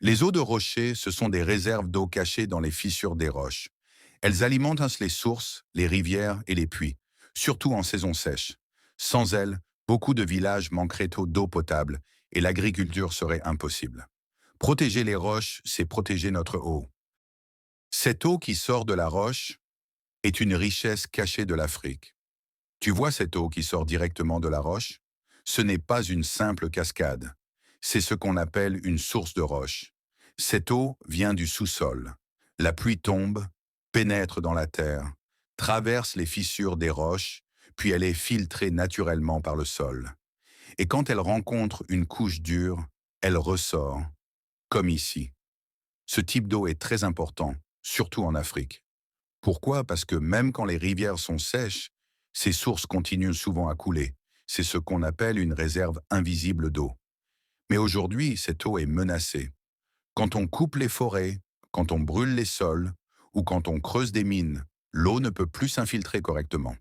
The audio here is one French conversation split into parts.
Les eaux de rocher, ce sont des réserves d'eau cachées dans les fissures des roches. Elles alimentent les sources, les rivières et les puits, surtout en saison sèche. Sans elles, beaucoup de villages manqueraient d'eau potable et l'agriculture serait impossible. Protéger les roches, c'est protéger notre eau. Cette eau qui sort de la roche est une richesse cachée de l'Afrique. Tu vois cette eau qui sort directement de la roche? Ce n'est pas une simple cascade. C'est ce qu'on appelle une source de roche. Cette eau vient du sous-sol. La pluie tombe, pénètre dans la terre, traverse les fissures des roches, puis elle est filtrée naturellement par le sol. Et quand elle rencontre une couche dure, elle ressort, comme ici. Ce type d'eau est très important, surtout en Afrique. Pourquoi? Parce que même quand les rivières sont sèches, ces sources continuent souvent à couler. C'est ce qu'on appelle une réserve invisible d'eau. Mais aujourd'hui, cette eau est menacée. Quand on coupe les forêts, quand on brûle les sols ou quand on creuse des mines, l'eau ne peut plus s'infiltrer correctement.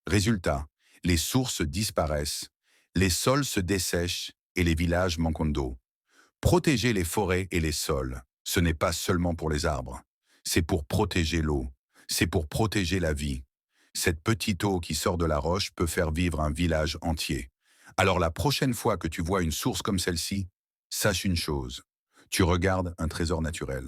Résultat, les sources disparaissent, les sols se dessèchent et les villages manquent d'eau. Protéger les forêts et les sols, ce n'est pas seulement pour les arbres. C'est pour protéger l'eau. C'est pour protéger la vie. Cette petite eau qui sort de la roche peut faire vivre un village entier. Alors la prochaine fois que tu vois une source comme celle-ci, sache une chose. Tu regardes un trésor naturel.